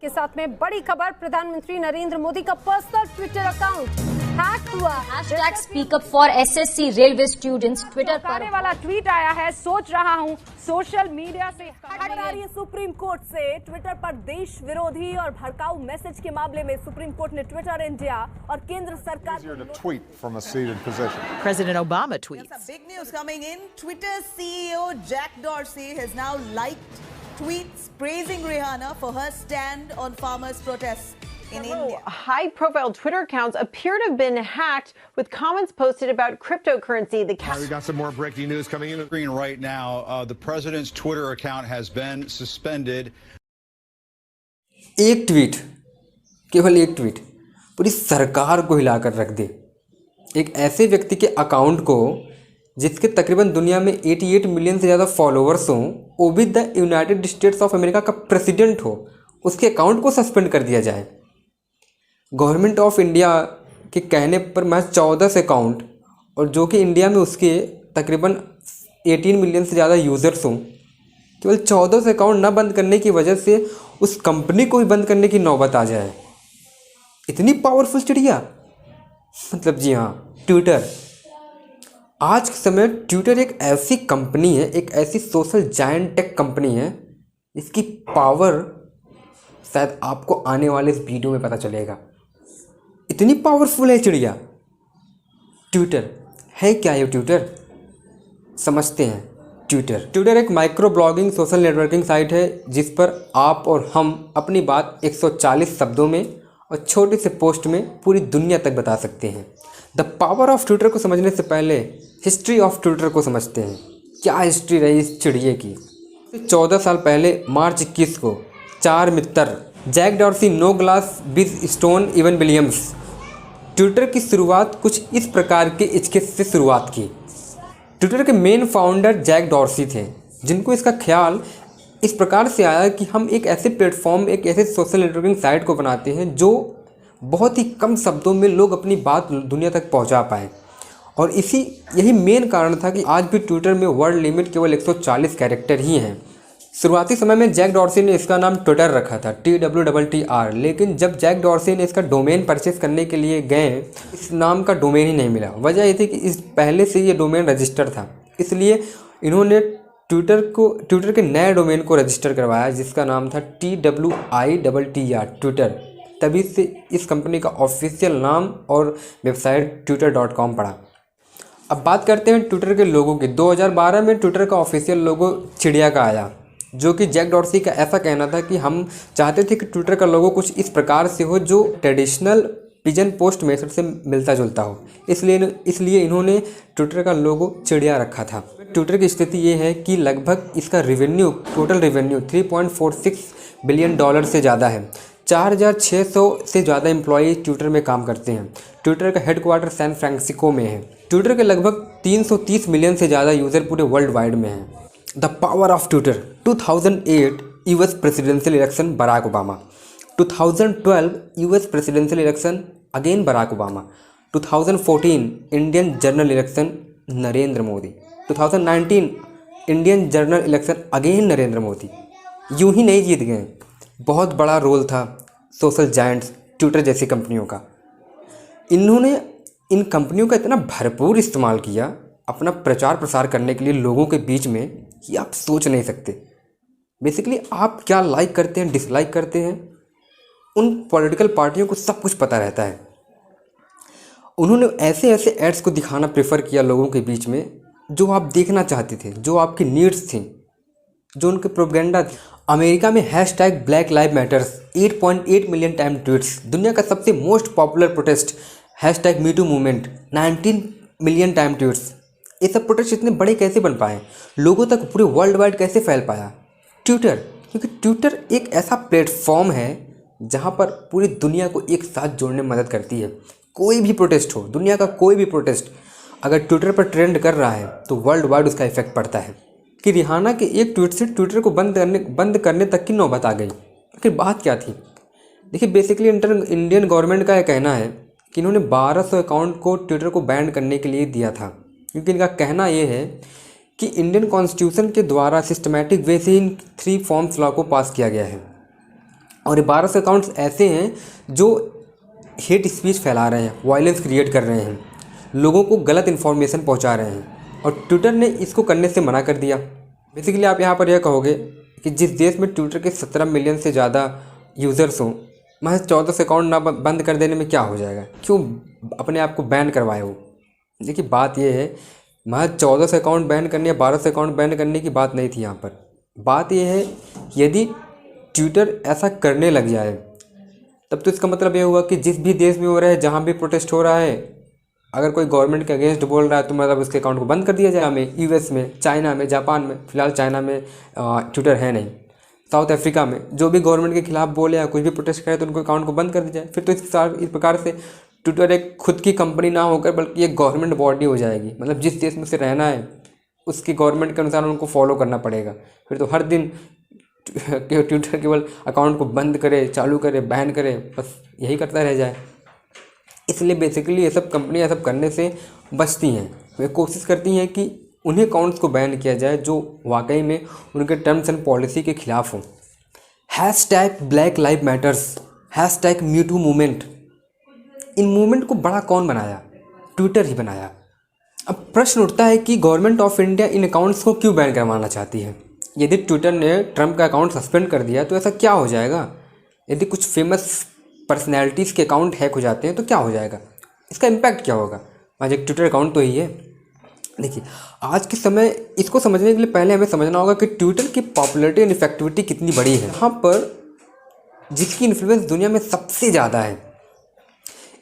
के साथ में बड़ी खबर, प्रधानमंत्री नरेंद्र मोदी का पर्सनल ट्विटर अकाउंट हैक हुआ। Hashtag speak up for SSC railway students Twitter पर आने वाला ट्वीट आया है, सोच रहा हूं सोशल मीडिया से हट रही है सुप्रीम कोर्ट से। ट्विटर पर देश विरोधी और भड़काऊ मैसेज के मामले में सुप्रीम कोर्ट ने ट्विटर इंडिया और केंद्र सरकार President Obama tweets. Yes, big news coming in. Twitter CEO Jack Dorsey has now liked tweets praising Rihanna for her stand on farmers' protests in India. High-profile Twitter accounts appear to have been hacked with comments posted about cryptocurrency. We got some more breaking news coming in the screen right now. The president's Twitter account has been suspended. एक tweet, केवल एक tweet पूरी सरकार को हिलाकर रख दे। एक ऐसे व्यक्ति के अकाउंट को जिसके तकरीबन दुनिया में 88 मिलियन से ज़्यादा फॉलोअर्स हों, वो भी the United states of America का प्रेसिडेंट हो, उसके अकाउंट को सस्पेंड कर दिया जाए। गवर्नमेंट ऑफ इंडिया के कहने पर महज 14 से अकाउंट, और जो कि इंडिया में उसके तकरीबन 18 मिलियन से ज़्यादा यूज़र्स हों, केवल 14 से अकाउंट न बंद करने की वजह से उस कंपनी को भी बंद करने की नौबत आ जाए। इतनी पावरफुल चिड़िया, मतलब जी हाँ, ट्विटर। आज के समय ट्विटर एक ऐसी कंपनी है, एक ऐसी सोशल जायंट टेक कंपनी है जिसकी पावर शायद आपको आने वाले इस वीडियो में पता चलेगा। इतनी पावरफुल है चिड़िया ट्विटर। है क्या ये ट्विटर, समझते हैं। ट्विटर एक micro blogging social networking site है जिस पर आप और हम अपनी बात 140 शब्दों में और छोटे से पोस्ट में पूरी दुनिया तक बता सकते हैं। द पावर ऑफ ट्विटर को समझने से पहले हिस्ट्री ऑफ ट्विटर को समझते हैं। क्या हिस्ट्री रही इस चिड़िए की। 14 साल पहले मार्च 21 को 4 मित्र जैक डॉर्सी, नो ग्लास, बिज स्टोन, इवन विलियम्स ट्विटर की शुरुआत कुछ इस प्रकार के इचके से शुरुआत की। ट्विटर के मेन फाउंडर जैक डॉर्सी थे, जिनको इसका ख्याल इस प्रकार से आया कि हम एक ऐसे प्लेटफॉर्म, एक ऐसे सोशल नेटवर्किंग साइट को बनाते हैं जो बहुत ही कम शब्दों में लोग अपनी बात दुनिया तक पहुंचा पाएँ। और यही मेन कारण था कि आज भी ट्विटर में वर्ड लिमिट केवल 140 कैरेक्टर ही हैं। शुरुआती समय में जैक डॉर्सी ने इसका नाम ट्विटर रखा था, TWTTR, लेकिन जब जैक डॉर्सी ने इसका डोमेन परचेस करने के लिए गए, इस नाम का डोमेन ही नहीं मिला। वजह ये थी कि इस पहले से ये डोमेन रजिस्टर था, इसलिए इन्होंने ट्विटर के नए डोमेन को रजिस्टर करवाया जिसका नाम था TWITTR ट्विटर। तभी से इस कंपनी का ऑफिशियल नाम और वेबसाइट twitter.com पड़ा। अब बात करते हैं ट्विटर के लोगों की। 2012 में ट्विटर का ऑफिशियल लोगो चिड़िया का आया, जो कि जैक डॉर्सी का ऐसा कहना था कि हम चाहते थे कि ट्विटर का लोगो कुछ इस प्रकार से हो जो ट्रेडिशनल पिजन पोस्ट मेथड से मिलता जुलता हो। इसलिए इन्होंने ट्विटर का लोगो चिड़िया रखा था। ट्विटर की स्थिति ये है कि लगभग इसका टोटल रेवेन्यू $3.46 बिलियन से ज़्यादा है। 4600 से ज़्यादा एम्प्लॉई ट्विटर में काम करते हैं। ट्विटर का हेडक्वार्टर सैन फ्रांसिस्को में है। ट्विटर के लगभग 330 मिलियन से ज़्यादा यूज़र पूरे वर्ल्ड वाइड में हैं। The power of Twitter. 2008 US presidential election Barack Obama. 2012 US presidential election again Barack Obama. 2014 Indian general election Narendra Modi. 2019 Indian general election again Narendra Modi. यूं ही नहीं जीत गए, बहुत बड़ा रोल था सोशल जायंट्स ट्विटर जैसी कंपनियों का। इन्होंने इन कंपनियों का इतना भरपूर इस्तेमाल किया अपना प्रचार प्रसार करने के लिए लोगों के बीच में कि आप सोच नहीं सकते। बेसिकली आप क्या लाइक करते हैं, डिसलाइक करते हैं, उन पॉलिटिकल पार्टियों को सब कुछ पता रहता है। उन्होंने ऐसे एड्स को दिखाना प्रेफर किया लोगों के बीच में जो आप देखना चाहते थे, जो आपकी नीड्स थी, जो उनके प्रोपेगेंडा थे। अमेरिका में hashtag black live matters 8.8 million time tweets. दुनिया का सबसे most popular protest hashtag me too movement 19 million time tweets. ये सब प्रोटेस्ट इतने बड़े कैसे बन पाए, लोगों तक पूरे वर्ल्ड वाइड कैसे फैल पाया? ट्विटर। क्योंकि ट्विटर एक ऐसा प्लेटफॉर्म है जहाँ पर पूरी दुनिया को एक साथ जोड़ने में मदद करती है। कोई भी प्रोटेस्ट हो, दुनिया का कोई भी प्रोटेस्ट अगर ट्विटर पर ट्रेंड कर रहा है तो वर्ल्ड वाइड उसका इफेक्ट पड़ता है। कि रिहाना के एक ट्वीट से ट्विटर को बंद करने तक की नौबत आ गई। आखिर बात क्या थी? देखिए, बेसिकली इंडियन गवर्नमेंट का यह कहना है कि इन्होंने 1200 अकाउंट को ट्विटर को बैन करने के लिए दिया था, क्योंकि इनका कहना यह है कि इंडियन कॉन्स्टिट्यूशन के द्वारा सिस्टमैटिक वे से इन 3 फॉर्म्स लॉ को पास किया गया है। और ये 1200 अकाउंट्स ऐसे हैं जो हेट स्पीच फैला रहे हैं, वायलेंस क्रिएट कर रहे हैं, लोगों को गलत इन्फॉर्मेशन पहुंचा रहे हैं, और ट्विटर ने इसको करने से मना कर दिया। बेसिकली आप यहाँ पर यह कहोगे कि जिस देश में ट्विटर के 17 मिलियन से ज़्यादा यूज़र्स हों, महज 1400 अकाउंट ना बंद कर देने में क्या हो जाएगा, क्यों अपने आप को बैन करवाए हो। देखिए बात यह है, महज 1400 अकाउंट बैन करने या 1200 अकाउंट बैन करने की बात नहीं थी यहाँ पर। बात यह है यदि ट्विटर ऐसा करने लग जाए तब तो इसका मतलब ये हुआ कि जिस भी देश में हो रहा है, जहाँ भी प्रोटेस्ट हो रहा है, अगर कोई गवर्नमेंट के अगेंस्ट बोल रहा है तो मतलब उसके अकाउंट को बंद कर दिया जाए। में यूएस में, चाइना में, जापान में, फिलहाल चाइना में ट्विटर है नहीं, साउथ अफ्रीका में जो भी गवर्नमेंट के खिलाफ बोले या कुछ भी प्रोटेस्ट करे तो उनको अकाउंट को बंद कर दिया जाए। फिर तो इस प्रकार से ट्विटर एक खुद की कंपनी ना होकर बल्कि एक गवर्नमेंट बॉडी हो जाएगी। मतलब जिस देश में उसे रहना है उसकी गवर्नमेंट के अनुसार उनको फॉलो करना पड़ेगा। फिर तो हर दिन ट्विटर केवल अकाउंट को बंद करे, चालू करे, बैन करे, बस यही करता रह जाए। इसलिए बेसिकली ये सब कंपनियाँ सब करने से बचती हैं। वे कोशिश करती हैं कि उन्हीं अकाउंट्स को बैन किया जाए जो वाकई में उनके टर्म्स एंड पॉलिसी के खिलाफ हों। #Black Lives Matters, #MeToo movement, in movement को बड़ा कौन बनाया? ट्विटर ही बनाया। अब प्रश्न उठता है कि government of India in accounts को क्यों बैन करवाना चाहती है? यदि ट्विटर ने ट्रंप का अकाउंट सस्पेंड कर दिया तो ऐसा क्या हो जाएगा? यदि कुछ फेमस पर्सनैलिटीज़ के अकाउंट हैक हो जाते हैं तो क्या हो जाएगा? इसका इम्पैक्ट क्या होगा? आज एक ट्विटर अकाउंट तो ही है। देखिए आज के समय इसको समझने के लिए पहले हमें समझना होगा कि ट्विटर की पॉपुलैरिटी और इफेक्टिविटी कितनी बड़ी है। यहाँ पर जिसकी इन्फ्लुएंस दुनिया में सबसे ज़्यादा है,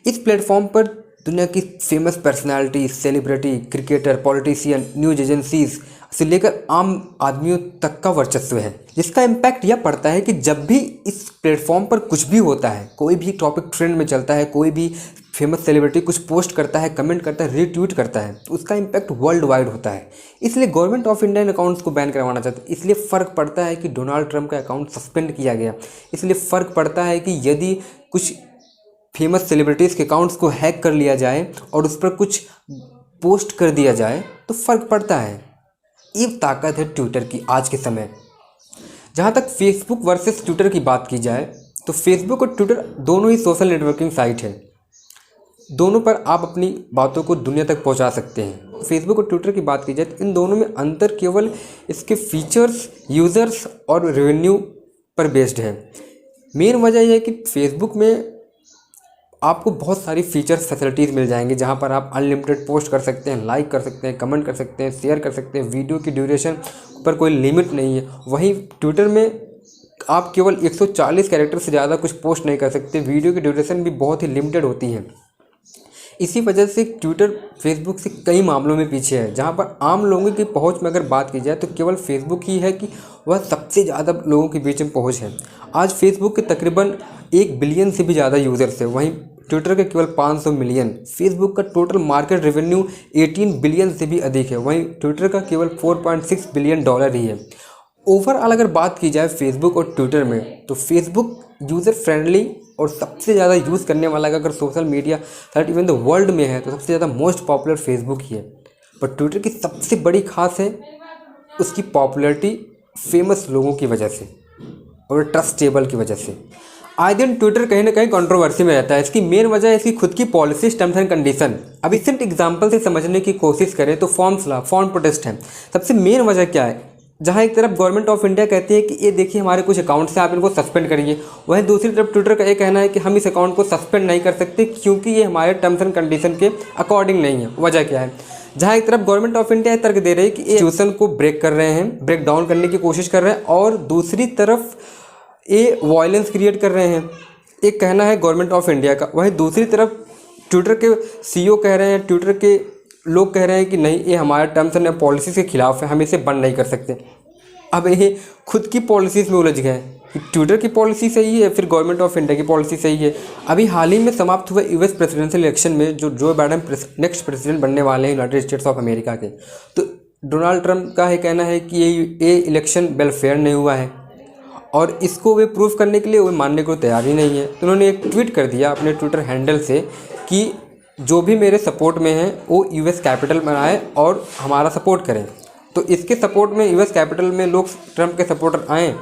इस प्लेटफॉर्म पर दुनिया की famous personality, celebrity, cricketer, politician, news agencies से लेकर आम आदमियों तक का वर्चस्व है, जिसका इम्पैक्ट यह पड़ता है कि जब भी इस प्लेटफॉर्म पर कुछ भी होता है, कोई भी टॉपिक ट्रेंड में चलता है, कोई भी फेमस सेलिब्रिटी कुछ पोस्ट करता है, कमेंट करता है, रीट्वीट करता है, तो उसका इम्पैक्ट वर्ल्ड वाइड होता है। इसलिए government of India in accounts को बैन करवाना चाहती है। इसलिए फ़र्क पड़ता है कि डोनाल्ड ट्रंप का अकाउंट सस्पेंड किया गया। इसलिए फ़र्क पड़ता है कि यदि कुछ फेमस सेलिब्रिटीज़ के अकाउंट्स को हैक कर लिया जाए और उस पर कुछ पोस्ट कर दिया जाए तो फ़र्क पड़ता है। ये ताकत है ट्विटर की आज के समय। जहाँ तक फेसबुक वर्सेस ट्विटर की बात की जाए तो फेसबुक और ट्विटर दोनों ही सोशल नेटवर्किंग साइट है। दोनों पर आप अपनी बातों को दुनिया तक पहुँचा सकते हैं। फेसबुक और ट्विटर की बात की जाए तो इन दोनों में अंतर केवल इसके फीचर्स, यूज़र्स और रेवेन्यू पर बेस्ड है। मेन वजह यह है कि फेसबुक में आपको बहुत सारी फीचर्स फैसिलिटीज़ मिल जाएंगी, जहां पर आप अनलिमिटेड पोस्ट कर सकते हैं, लाइक कर सकते हैं, कमेंट कर सकते हैं, शेयर कर सकते हैं, वीडियो की ड्यूरेशन पर कोई लिमिट नहीं है। वहीं ट्विटर में आप केवल 140 कैरेक्टर से ज़्यादा कुछ पोस्ट नहीं कर सकते, वीडियो की ड्यूरेशन भी बहुत ही लिमिटेड होती है। इसी वजह से ट्विटर फेसबुक से कई मामलों में पीछे है। जहाँ पर आम लोगों की पहुँच में अगर बात की जाए तो केवल फेसबुक ही है कि वह सबसे ज़्यादा लोगों के बीच में पहुँच है। आज फेसबुक के तकरीबन 1 बिलियन से भी ज़्यादा यूज़र्स है, वहीं ट्विटर के केवल 500 मिलियन। फेसबुक का टोटल मार्केट रेवेन्यू 18 बिलियन से भी अधिक है, वहीं ट्विटर का केवल $4.6 बिलियन ही है। ओवरऑल अगर बात की जाए फेसबुक और ट्विटर में तो फेसबुक यूज़र फ्रेंडली और सबसे ज़्यादा यूज़ करने वाला अगर social media that even the world में है तो सबसे ज़्यादा मोस्ट पॉपुलर फेसबुक ही है। पर ट्विटर की सबसे बड़ी खास है उसकी पॉपुलैरिटी फेमस लोगों की वजह से और ट्रस्टेबल की वजह से। आए दिन ट्विटर कहीं ना कहीं कंट्रोवर्सी में रहता है। इसकी मेन वजह है इसकी खुद की पॉलिसी, टर्म्स एंड कंडीशन। अब रिसेंट एग्जांपल से समझने की कोशिश करें तो फॉर्म प्रोटेस्ट है। सबसे मेन वजह क्या है? जहां एक तरफ गवर्नमेंट ऑफ इंडिया कहती है कि ये देखिए हमारे कुछ अकाउंट्स हैं, आप इनको सस्पेंड करिए, वहीं दूसरी तरफ ट्विटर का ये कहना है कि हम इस अकाउंट को सस्पेंड नहीं कर सकते क्योंकि ये हमारे टर्म्स एंड कंडीशन के अकॉर्डिंग नहीं है। वजह क्या है? जहाँ एक तरफ गवर्नमेंट ऑफ इंडिया तर्क दे रही है कि ये इंस्टीट्यूशन को ब्रेक कर रहे हैं, ब्रेक डाउन करने की कोशिश कर रहे हैं, और दूसरी तरफ ये वायलेंस क्रिएट कर रहे हैं, एक कहना है गवर्नमेंट ऑफ इंडिया का। वहीं दूसरी तरफ ट्विटर के सीईओ कह रहे हैं, ट्विटर के लोग कह रहे हैं कि नहीं, ये हमारे टर्म्स एंड पॉलिसी के खिलाफ है, हम इसे बंद नहीं कर सकते। अब ये खुद की पॉलिसीज़ में उलझ गए कि ट्विटर की पॉलिसी सही है फिर गवर्नमेंट ऑफ इंडिया की पॉलिसी सही है। अभी हाल ही में समाप्त हुए यूएस प्रेसिडेंशियल इलेक्शन में जो बाइडेन नेक्स्ट प्रेसिडेंट बनने वाले हैं यूनाइटेड स्टेट्स ऑफ अमेरिका के, तो डोनाल्ड ट्रंप का ये कहना है कि ये इलेक्शन वेल फेयर नहीं हुआ है और इसको वे प्रूव करने के लिए वे मानने को तैयार ही नहीं है। तो उन्होंने एक ट्वीट कर दिया अपने ट्विटर हैंडल से कि जो भी मेरे सपोर्ट में हैं वो यूएस कैपिटल में आए और हमारा सपोर्ट करें। तो इसके सपोर्ट में यूएस कैपिटल में लोग ट्रंप के सपोर्टर आए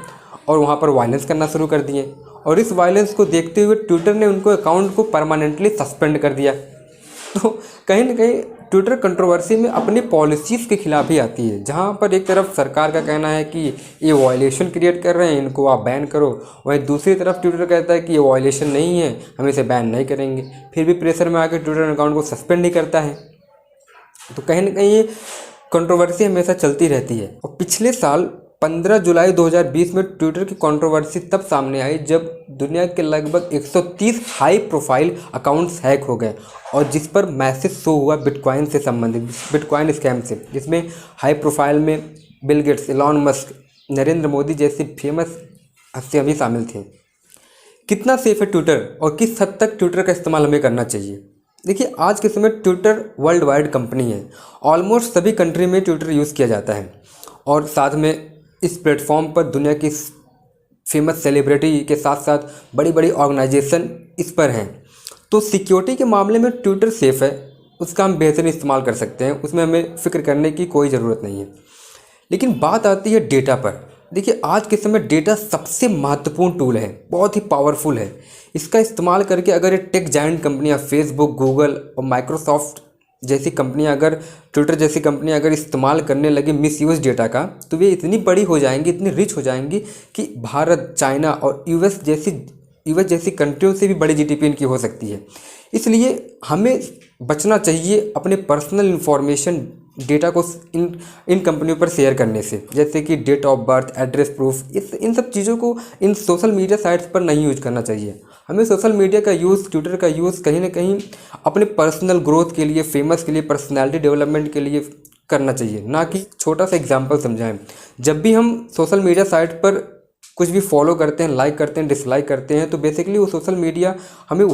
और वहाँ पर वायलेंस करना शुरू कर दिए। और इस वायलेंस को देखते हुए ट्विटर ने उनको अकाउंट को परमानेंटली सस्पेंड कर दिया। तो कहीं ना कहीं ट्विटर कंट्रोवर्सी में अपनी पॉलिसीज़ के खिलाफ ही आती है, जहाँ पर एक तरफ सरकार का कहना है कि ये वायलेशन क्रिएट कर रहे हैं, इनको आप बैन करो, वहीं दूसरी तरफ ट्विटर कहता है कि ये वायलेशन नहीं है, हम इसे बैन नहीं करेंगे। फिर भी प्रेशर में आकर ट्विटर अकाउंट को सस्पेंड नहीं करता है। तो कहीं ना कहीं ये कंट्रोवर्सी हमेशा चलती रहती है। और पिछले साल 15 जुलाई 2020 में ट्विटर की कंट्रोवर्सी तब सामने आई जब दुनिया के लगभग 130 हाई प्रोफाइल अकाउंट्स हैक हो गए और जिस पर मैसेज शो हुआ बिटकॉइन से संबंधित, बिटकॉइन स्कैम से, जिसमें हाई प्रोफाइल में Bill Gates, Elon Musk, Narendra Modi जैसे फेमस हस्तियां भी शामिल थे। कितना सेफ है ट्विटर और किस हद तक ट्विटर का इस्तेमाल हमें करना चाहिए? देखिए, आज के समय ट्विटर वर्ल्ड वाइड कंपनी है। ऑलमोस्ट सभी कंट्री में ट्विटर यूज़ किया जाता है और साथ में इस प्लेटफॉर्म पर दुनिया की फेमस सेलिब्रिटी के साथ साथ बड़ी बड़ी ऑर्गेनाइजेशन इस पर हैं। तो सिक्योरिटी के मामले में ट्विटर सेफ़ है, उसका हम बेहतरीन इस्तेमाल कर सकते हैं, उसमें हमें फ़िक्र करने की कोई ज़रूरत नहीं है। लेकिन बात आती है डेटा पर। देखिए, आज के समय डेटा सबसे महत्वपूर्ण टूल है, बहुत ही पावरफुल है। इसका इस्तेमाल करके अगर ये टेक जायंट कंपनियां फेसबुक, गूगल और माइक्रोसॉफ्ट जैसी कंपनियां, अगर ट्विटर जैसी कंपनियां अगर इस्तेमाल करने लगे मिसयूज़ डेटा का, तो वे इतनी बड़ी हो जाएंगी, इतनी रिच हो जाएंगी कि भारत, चाइना और यूएस जैसी कंट्रियों से भी बड़ी जीडीपी इनकी हो सकती है। इसलिए हमें बचना चाहिए अपने पर्सनल इन्फॉर्मेशन डेटा को इन कंपनियों पर शेयर करने से, जैसे कि date of birth, address proof, इन सब चीज़ों को इन सोशल मीडिया साइट्स पर नहीं यूज करना चाहिए। हमें सोशल मीडिया का यूज़, ट्विटर का यूज़ कहीं ना कहीं अपने पर्सनल ग्रोथ के लिए, फेमस के लिए, पर्सनैलिटी डेवलपमेंट के लिए करना चाहिए, ना कि छोटा सा एग्जाम्पल समझाएं। जब भी हम सोशल मीडिया साइट पर कुछ भी फॉलो करते हैं, लाइक करते हैं, डिसलाइक करते हैं, तो बेसिकली वो सोशल मीडिया हमें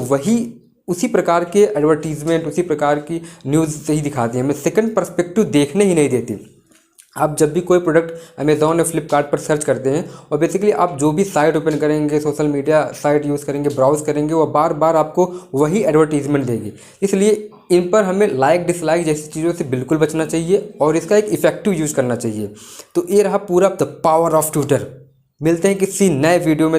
उसी प्रकार के एडवर्टीजमेंट, उसी प्रकार की न्यूज़ से ही दिखाती है, हमें सेकंड पर्सपेक्टिव देखने ही नहीं देती। आप जब भी कोई प्रोडक्ट अमेज़ॉन या फ्लिपकार्ट पर सर्च करते हैं और बेसिकली आप जो भी साइट ओपन करेंगे, सोशल मीडिया साइट यूज़ करेंगे, ब्राउज़ करेंगे, वो बार बार आपको वही एडवर्टीजमेंट देगी। इसलिए इन पर हमें लाइक डिसलाइक जैसी चीज़ों से बिल्कुल बचना चाहिए और इसका एक इफेक्टिव यूज़ करना चाहिए। तो ये रहा पूरा द पावर ऑफ ट्विटर। मिलते हैं किसी नए वीडियो में।